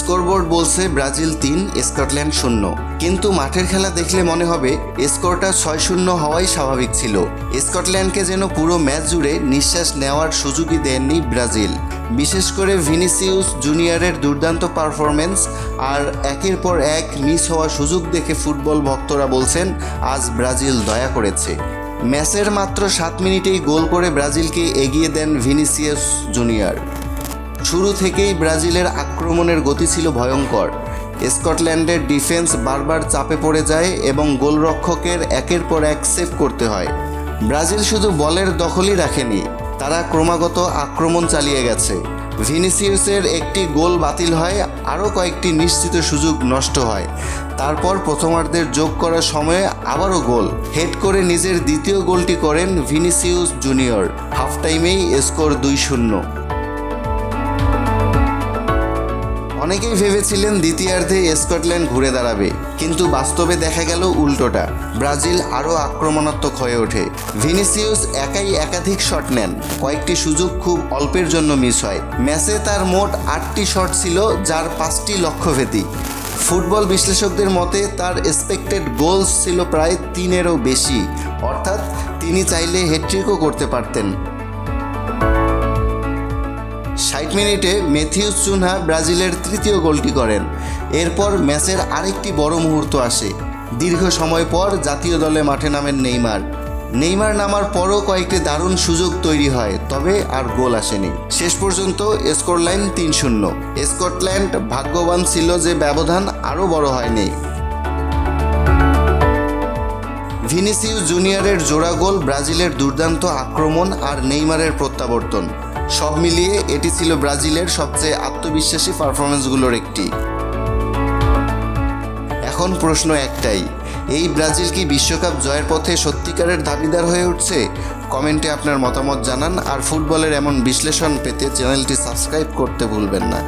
Scoreboard বলছে Brazil 3, Scotland 0, কিন্তু মাঠের খেলা দেখলে মনে হবে স্কোরটা 6-0 হওয়াই স্বাভাবিক ছিল। স্কটল্যান্ডকে যেন পুরো ম্যাচ জুড়ে নিঃশ্বাস নেওয়ার সুযোগই দেননি ব্রাজিল। বিশেষ করে ভিনিসিয়াস জুনিয়রের দুর্দান্ত পারফরমেন্স আর একের পর এক মিস হওয়া সুযোগ দেখে ফুটবল ভক্তরা বলছেন আজ ব্রাজিল দয়া করেছে। ম্যাচের মাত্র 7 মিনিটেই গোল করে ব্রাজিলকে এগিয়ে দেন ভিনিসিয়াস জুনিয়র। শুরু থেকেই ব্রাজিলের আক্রমণের গতি ছিল ভয়ঙ্কর। স্কটল্যান্ডের ডিফেন্স বারবার চাপে পড়ে যায় এবং গোলরক্ষকের একের পর এক সেভ করতে হয়। ব্রাজিল শুধু বলের দখলই রাখেনি, তারা ক্রমাগত আক্রমণ চালিয়ে গেছে। ভিনিসিয়াসের একটি গোল বাতিল হয়, আরও কয়েকটি নিশ্চিত সুযোগ নষ্ট হয়। তারপর প্রথমার্ধের যোগ করার সময়ে আবারও গোল হেড করে নিজের দ্বিতীয় গোলটি করেন ভিনিসিয়াস জুনিয়র। হাফ টাইমেই স্কোর 2-0। অনেকেই ভেবেছিলেন দ্বিতীয়ার্ধে স্কটল্যান্ড ঘুরে দাঁড়াবে, কিন্তু বাস্তবে দেখা গেল উল্টোটা। ব্রাজিল আরও আক্রমণাত্মক হয়ে ওঠে। ভিনিসিয়াস একাই একাধিক শট নেন, কয়েকটি সুযোগ খুব অল্পের জন্য মিস হয়। ম্যাচে তার মোট 8টি শট ছিল, যার 5টি লক্ষ্যভেদী। ফুটবল বিশ্লেষকদের মতে তার এক্সপেক্টেড গোলস ছিল প্রায় 3-এরও বেশি, অর্থাৎ তিনি চাইলে হ্যাট্রিকও করতে পারতেন। 60 মিনিটে ম্যাথিউস চুনহা ব্রাজিলের তৃতীয় গোলটি করেন। এরপর ম্যাচের আরেকটি বড় মুহূর্ত আসে। দীর্ঘ সময় পর জাতীয় দলে মাঠে নামেন নেইমার নামার পরও কয়েকটি দারুণ সুযোগ তৈরি হয়, তবে আর গোল আসেনি। শেষ পর্যন্ত স্কোর লাইন 3-0। স্কটল্যান্ড ভাগ্যবান ছিল যে ব্যবধান আরও বড় হয়নি। ভিনিসিয়াস জুনিয়রের জোড়া গোল, ব্রাজিলের দুর্দান্ত আক্রমণ আর নেইমারের প্রত্যাবর্তন, সব মিলিয়ে এটি ছিল ব্রাজিলের সবচেয়ে আত্মবিশ্বাসী পারফরমেন্সগুলোর একটি। এখন প্রশ্ন একটাই, এই ব্রাজিল কি বিশ্বকাপ জয়ের পথে সত্যিকারের দাবিদার হয়ে উঠছে? কমেন্টে আপনার মতামত জানান, আর ফুটবলের এমন বিশ্লেষণ পেতে চ্যানেলটি সাবস্ক্রাইব করতে ভুলবেন না।